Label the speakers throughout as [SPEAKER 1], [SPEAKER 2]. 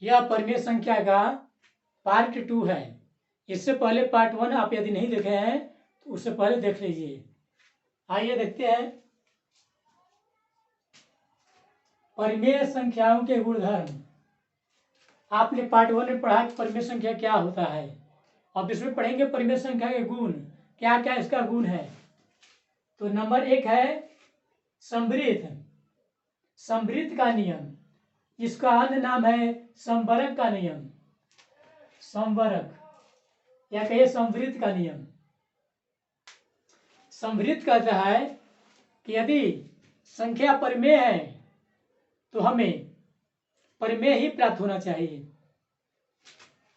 [SPEAKER 1] यह परिमेय संख्या का पार्ट 2 है। इससे पहले पार्ट 1 आप यदि नहीं देखे हैं तो उससे पहले देख लीजिए। आइए देखते हैं परिमेय संख्याओं के गुणधर्म। आपने पार्ट 1 में पढ़ा कि परिमेय संख्या क्या होता है। अब इसमें पढ़ेंगे परिमेय संख्या के गुण, क्या क्या इसका गुण है। तो नंबर 1 है समवृत्त। समवृत्त का नियम, इसका अन्य नाम है समवरक का नियम। समवरक या कहिए समवृत्त का नियम। समवृत्त कहता है कि यदि संख्या परिमेय है तो हमें परिमेय ही प्राप्त होना चाहिए।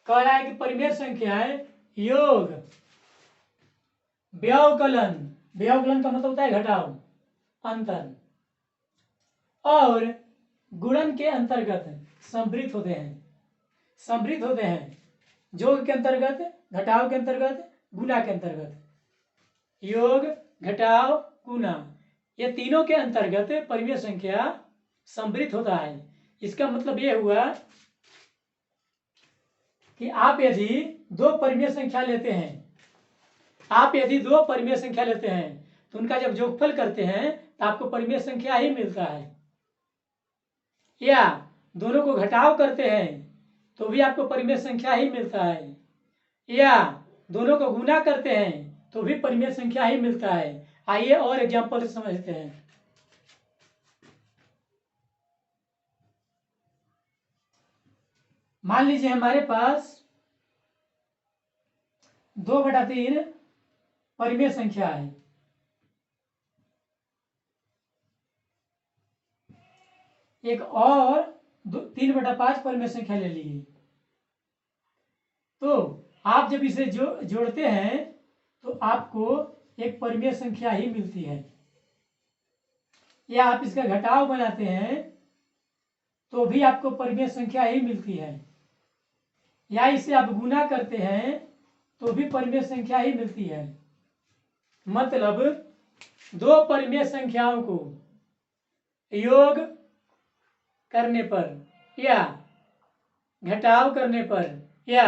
[SPEAKER 1] कह रहा है कि परिमेय संख्याएं योग, व्यवकलन, व्यवकलन का मतलब होता है घटाव, अंतर, और गुणन के अंतर्गत समवृत्त होते हैं। समवृत्त होते हैं योग के अंतर्गत, घटाव के अंतर्गत, गुणा के अंतर्गत। योग, घटाव, गुणा, ये तीनों के अंतर्गत परिमेय संख्या समवृत्त होता है। इसका मतलब ये हुआ कि आप यदि दो परिमेय संख्या लेते हैं, आप यदि दो परिमेय संख्या लेते हैं तो उनका जब योगफल करते हैं तो आपको परिमेय संख्या ही मिलता है। या दोनों को घटाव करते हैं तो भी आपको परिमेय संख्या ही मिलता है। या दोनों को गुणा करते हैं तो भी परिमेय संख्या ही मिलता है। आइए और एग्जाम्पल से समझते हैं। मान लीजिए हमारे पास 2/3 परिमेय संख्या है। एक और 3/5 परिमेय संख्या ले लिए। तो आप जब इसे जोड़ते हैं तो आपको एक परिमेय संख्या ही मिलती है। या आप इसका घटाव बनाते हैं तो भी आपको परिमेय संख्या ही मिलती है। या इसे आप गुणा करते हैं तो भी परिमेय संख्या ही मिलती है। मतलब दो परिमेय संख्याओं को योग करने पर या घटाव करने पर या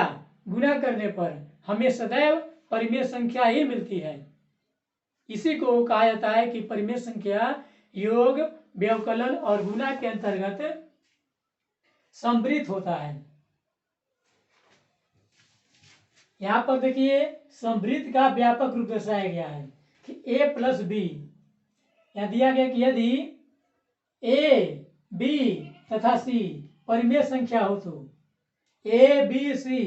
[SPEAKER 1] गुणा करने पर हमें सदैव परिमेय संख्या ही मिलती है। इसी को कहा जाता है कि परिमेय संख्या योग, व्यवकलन और गुणा के अंतर्गत समवृत्त होता है। यहां पर देखिए समवृत्त का व्यापक रूप दर्शाया गया है कि a प्लस बी, या दिया गया कि यदि a, b तथा c परिमेय संख्या हो तो a, b, c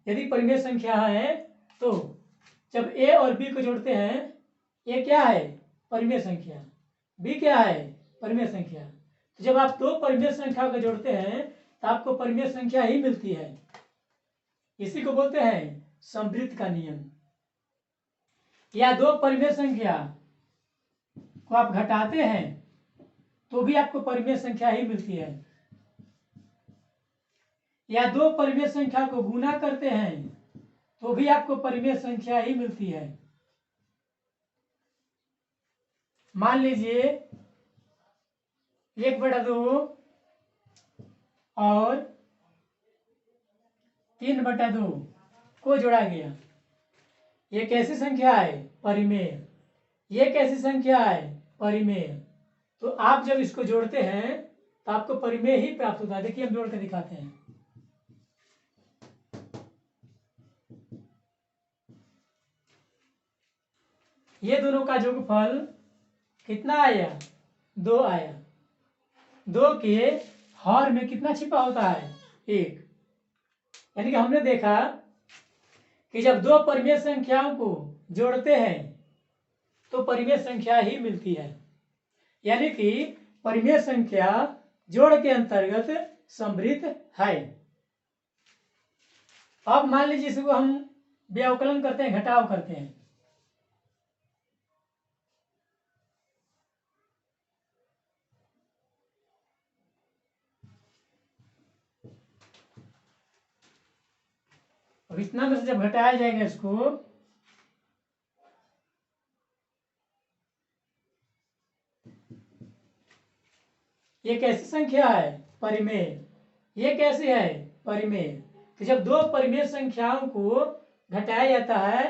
[SPEAKER 1] यदि परिमेय संख्या है तो जब a और b को जोड़ते हैं, a क्या है? परिमेय संख्या। b क्या है? परिमेय संख्या। तो जब आप दो परिमेय संख्या को जोड़ते हैं तो आपको परिमेय संख्या ही मिलती है। इसी को बोलते हैं समवृत्त का नियम। या दो परिमेय संख्या को आप घटाते हैं तो भी आपको परिमेय संख्या ही मिलती है। या दो परिमेय संख्या को गुणा करते हैं तो भी आपको परिमेय संख्या ही मिलती है। मान लीजिए 1/2 और 3/2 को जोड़ा गया। ये कैसी संख्या है? परिमेय। ये कैसी संख्या है? परिमेय। तो आप जब इसको जोड़ते हैं तो आपको परिमेय ही प्राप्त होता है। देखिए हम जोड़ कर दिखाते हैं। ये दोनों का योगफल कितना आया? 2 आया। 2 के हर में कितना छिपा होता है? 1। यानी कि हमने देखा कि जब दो परिमेय संख्याओं को जोड़ते हैं तो परिमेय संख्या ही मिलती है। यानी कि परिमेय संख्या जोड़ के अंतर्गत समवृत्त है। अब मान लीजिए इसको हम व्यवकलन करते हैं, घटाव करते हैं। अब इतना में से जब घटाया जाएगा इसको, ये कैसी संख्या है? परिमेय। ये कैसी है? परिमेय। तो जब दो परिमेय संख्याओं को घटाया जाता है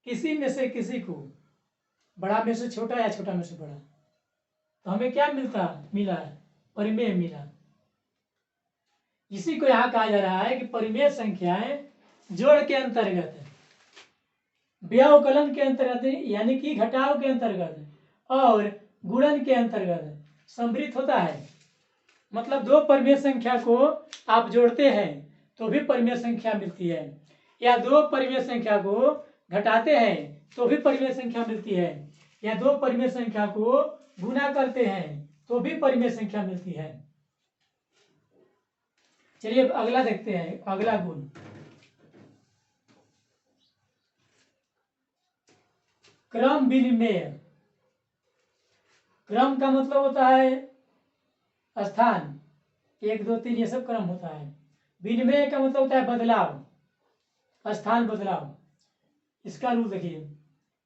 [SPEAKER 1] किसी में से किसी को, बड़ा में से छोटा या छोटा में से बड़ा, तो हमें क्या मिला है, परिमेय मिला। इसी को यहां कहा जा रहा है कि परिमेय संख्याएं जोड़ के अंतर्गत, व्यवकलन के अंतर्गत यानी कि घटाव के अंतर्गत और गुणन के अंतर्गत सम्मिलित होता है। मतलब दो परिमेय संख्या को आप जोड़ते हैं तो भी परिमेय संख्या मिलती है, या दो परिमेय संख्या को घटाते हैं तो भी परिमेय संख्या मिलती है, या दो परिमेय संख्या को गुना करते हैं तो भी परिमेय संख्या मिलती है। चलिए अब अगला देखते हैं, अगला गुण क्रम विनिमेय। क्रम का मतलब होता है स्थान, 1 2 3 ये सब क्रम होता है। विनिमय का मतलब होता है बदलाव, स्थान बदलाव। इसका रूल देखिए,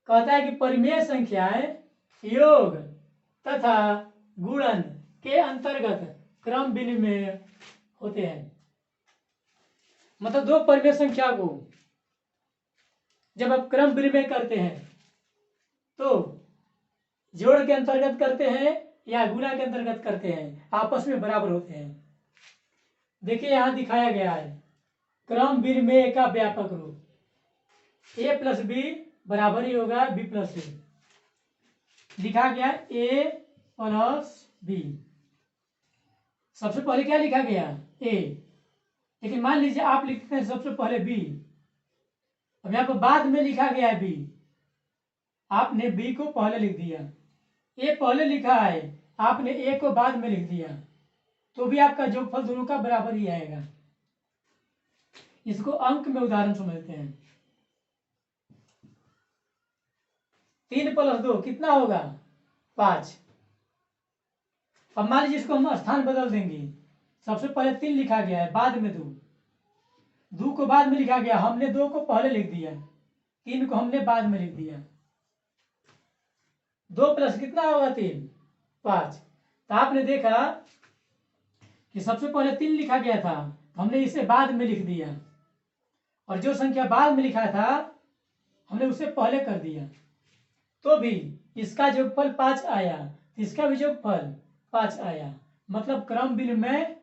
[SPEAKER 1] कहता है कि परिमेय संख्याएं योग तथा गुणन के अंतर्गत क्रम विनिमय होते हैं। मतलब दो परिमेय संख्या को जब आप क्रम विनिमय करते हैं तो जोड़ के अंतर्गत करते हैं या गुणा के अंतर्गत करते हैं, आपस में बराबर होते हैं। देखिए यहां दिखाया गया है क्रम विनिमय का व्यापक रूप, a प्लस बी बराबर ही होगा b प्लस c। लिखा गया a प्लस b, सबसे पहले क्या लिखा गया a, लेकिन मान लीजिए आप लिखते हैं सबसे पहले b, अब यहाँ पर बाद में लिखा गया है b, आपने b को पहले लिख दिया, a पहले लिखा है आपने a को बाद में लिख दिया, तो भी आपका जोगफल दोनों का बराबर ही आएगा। इसको अंक में उदाहरण समझते हैं। 3 + 2 कितना होगा 5। अब मान लीजिए इसको हम स्थान बदल देंगे, सबसे पहले 3 लिखा गया है, बाद में 2 को बाद में लिखा गया, हमने 2 को पहले लिख दिया, 3 को हमने बाद में लिख दिया। 2 प्लस कितना होगा 3 5। तो आपने देखा कि सबसे पहले 3 लिखा गया था, हमने इसे बाद में लिख दिया, और जो संख्या बाद में लिखा था हमने उसे पहले कर दिया, तो भी इसका जोगफल 5 आया, इसका भी जोगफल 5 आया। मतलब क्रम विनिमय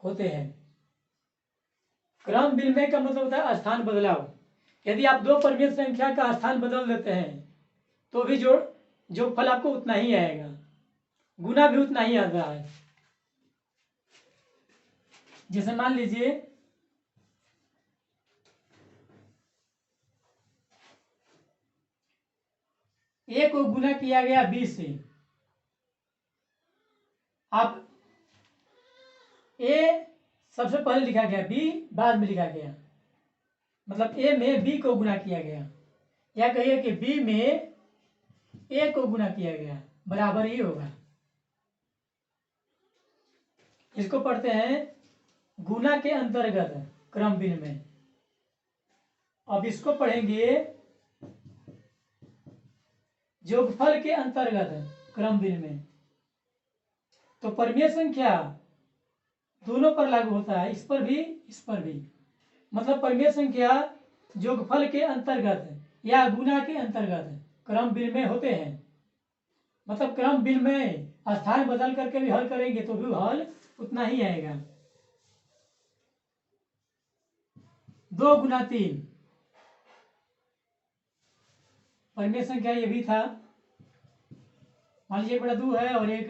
[SPEAKER 1] होते हैं। क्रम विनिमय का मतलब होता है स्थान बदलाव। यदि आप दो परिमेय संख्या का स्थान बदल देते हैं तो भी जोगफल आपको उतना ही आएगा, गुना भी उतना ही आता है। जैसे मान लीजिए a को गुना किया गया b से, आप a सबसे पहले लिखा गया, b बाद में लिखा गया, मतलब a में b को गुना किया गया, या कहिए कि b में a को गुना किया गया, बराबर ही होगा। इसको पढ़ते हैं गुना के अंतर्गत क्रम विनिमय। अब इसको पढ़ेंगे जोगफल के अंतर्गत क्रम विनिमय। तो परिमेय संख्या दोनों पर लागू होता है, इस पर भी इस पर भी। मतलब परिमेय संख्या जोगफल के अंतर्गत या गुना के अंतर्गत क्रम विनिमय होते हैं। मतलब क्रम विनिमय स्थान बदल करके भी हल करेंगे तो भी हल उतना ही आएगा। 2 गुना 3 परिमेय संख्या ये भी था। मान लीजिए 1/2 है और एक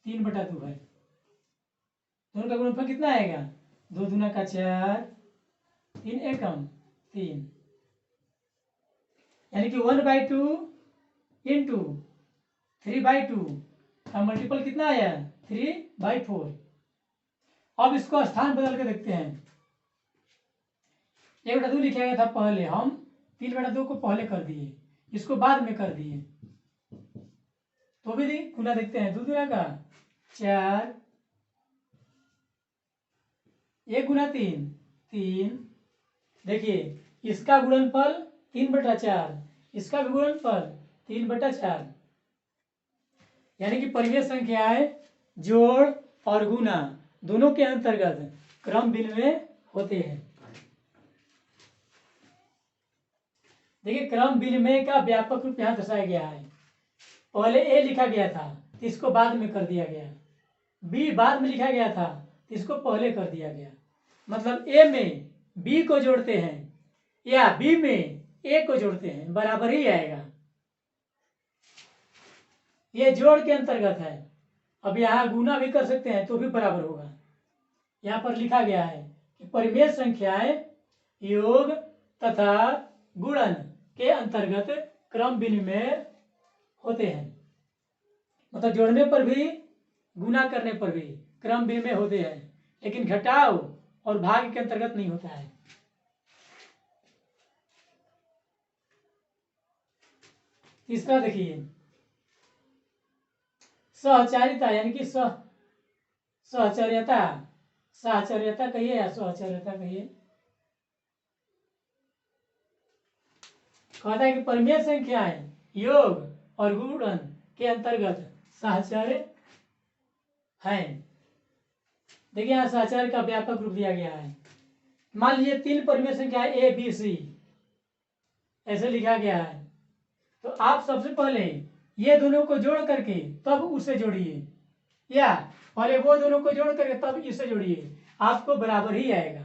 [SPEAKER 1] 3/2 है, दोनों का गुणनफल कितना आएगा 2 दूना का 4, 3 एकम 3, यानी कि 1/2 इंटू 3/2 का मल्टीपल कितना आया 3/4। अब इसको स्थान बदल के देखते हैं। 1/2 लिखा गया था पहले, हम 3/2 को पहले कर दिए, इसको बाद में कर दिए, तो भी गुना देखते हैं। 2 दूना का 4, 1 गुना 3 3। देखिए इसका गुणनफल 3/4, इसका भी गुणनफल 3/4, यानी कि परिमेय संख्याएं जोड़ और गुना दोनों के अंतर्गत क्रम विनिमय होते हैं। देखिए क्रम विनिमय का व्यापक रूप यहाँ दर्शाया गया है। पहले ए लिखा गया था तो इसको बाद में कर दिया गया, बी बाद में लिखा गया था तो इसको पहले कर दिया गया। मतलब ए में बी को जोड़ते हैं या बी में ए को जोड़ते हैं, बराबर ही आएगा। ये जोड़ के अंतर्गत है। अब यहाँ गुना भी कर सकते हैं तो भी बराबर होगा। यहाँ पर लिखा गया है कि परिमेय संख्याएं योग तथा गुणन के अंतर्गत क्रम विनिमय होते हैं। मतलब जोड़ने पर भी गुना करने पर भी क्रम विनिमय होते हैं, लेकिन घटाव और भाग के अंतर्गत नहीं होता है। तीसरा देखिए सहचारिता, यानी कि सहचर्यता, सहचर्यता कहिए या सहचर्यता कहिए। कहता है कि परिमेय संख्याएं योग और गुणन के अंतर्गत सहचर्य है। देखिए यहाँ सहचर्य का व्यापक रूप दिया गया है। मान लीजिए 3 परिमेय संख्या ए बी सी ऐसे लिखा गया है, तो आप सबसे पहले ये दोनों को जोड़ करके तब उसे जोड़िए, या पहले वो दोनों को जोड़ करके तब इसे जोड़िए, आपको बराबर ही आएगा।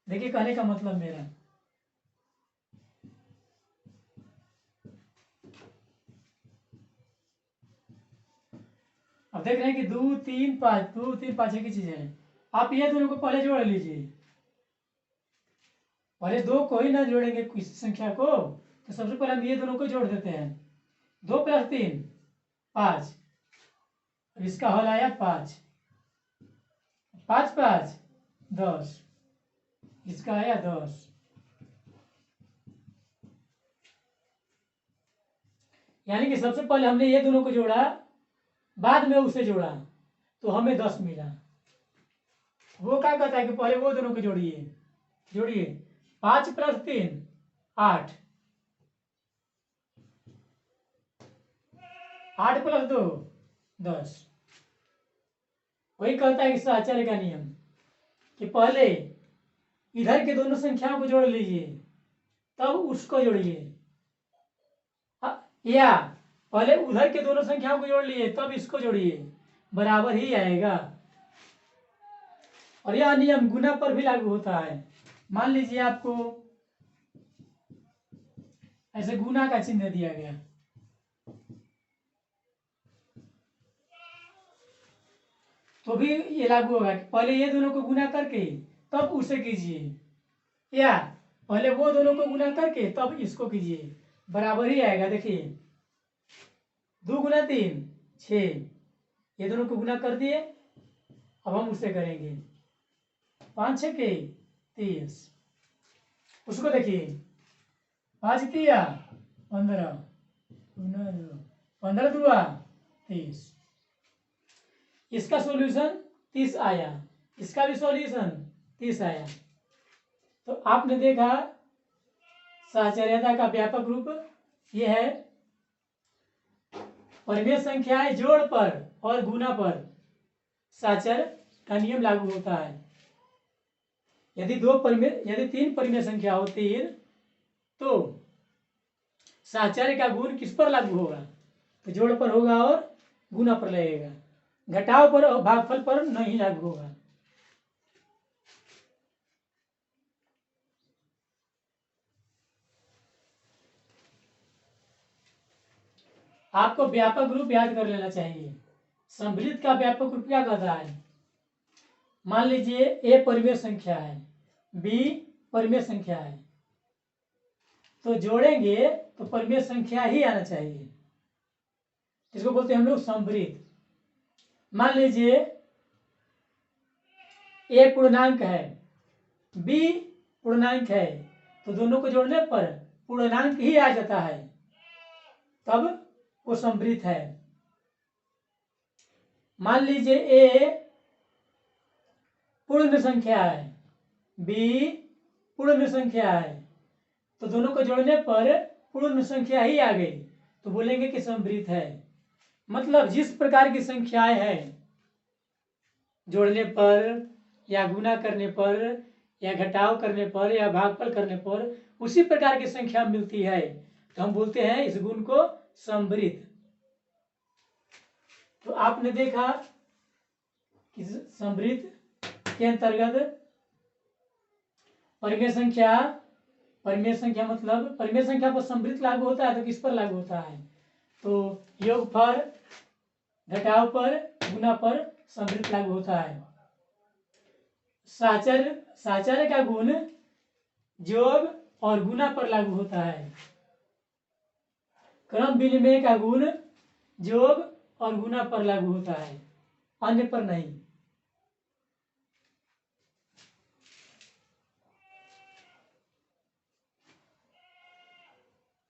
[SPEAKER 1] देखिए कहने का मतलब मेरा, अब देख रहे हैं कि 2 3 5 2 3 5 एक ही चीजें हैं। आप ये दोनों को पहले जोड़ लीजिए। पहले 2 को ही ना जोड़ेंगे किसी संख्या को, तो सबसे पहले हम ये दोनों को जोड़ देते हैं। 2 + 3 5, इसका हल आया 5, 5 × 5 10, इसका आया 10। यानी कि सबसे पहले हमने ये दोनों को जोड़ा, बाद में उसे जोड़ा, तो हमें 10 मिला। वो क्या कहता है कि पहले वो दोनों को जोड़िए, 5 + 3 8, 8 + 2 10। वही कहता है कि सहचर्य का नियम कि पहले इधर के दोनों संख्याओं को जोड़ लीजिए तब उसको जोड़िए, या पहले उधर के दोनों संख्याओं को जोड़ लिए तब इसको जोड़िए, बराबर ही आएगा। और यह नियम गुना पर भी लागू होता है। मान लीजिए आपको ऐसे गुना का चिन्ह दिया गया, तो भी ये लागू होगा कि पहले ये दोनों को गुना करके तब उसे कीजिए, या पहले वो दोनों को गुना करके तब इसको कीजिए, बराबर ही आएगा। देखिए 2 × 3 6, ये दोनों को गुना कर दिए। अब हम उसे करेंगे 5 × 6 30, उसको देखिए 5 × 3 15, 15 × 2 30। इसका सॉल्यूशन 30 आया, इसका भी सॉल्यूशन 30 आया। तो आपने देखा सहचर्यता का व्यापक रूप यह है। परिमेय संख्याएं जोड़ पर और गुना पर सहचर्य का नियम लागू होता है। यदि 3 परिमेय संख्या हो 3, तो सहचर्य का गुण किस पर लागू होगा? तो जोड़ पर होगा और गुना पर लगेगा, घटाव पर और भागफल पर नहीं लागू होगा। आपको व्यापक रूप याद कर लेना चाहिए। सम्मिलित का व्यापक रूप क्या कहता है? मान लीजिए ए परिमेय संख्या है, बी परिमेय संख्या है, तो जोड़ेंगे तो परिमेय संख्या ही आना चाहिए। इसको बोलते हैं हम लोग सम्मिलित। मान लीजिए ए पूर्णांक है, बी पूर्णांक है, तो दोनों को जोड़ने पर पूर्णांक ही आ जाता है, तब वो सम्मिलित है। मान लीजिए ए पूर्ण संख्या है, बी पूर्ण संख्या है, तो दोनों को जोड़ने पर पूर्ण संख्या ही आ गई, तो बोलेंगे कि सम्मिलित है। मतलब जिस प्रकार की संख्याएं हैं जोड़ने पर या गुना करने पर या घटाव करने पर या भागफल करने पर उसी प्रकार की संख्या मिलती है तो हम बोलते हैं इस गुण को समृद्ध। तो आपने देखा कि समृद्ध के अंतर्गत परिमेय संख्या मतलब परिमेय संख्या पर समृद्ध लागू होता है तो किस पर लागू होता है? तो योगफल घटाव पर गुना पर समृद्ध लागू होता है। साचर्य का गुण जोग और गुना पर लागू होता है। क्रम विनिमय का गुण जोग और गुना पर लागू होता है, अन्य पर नहीं।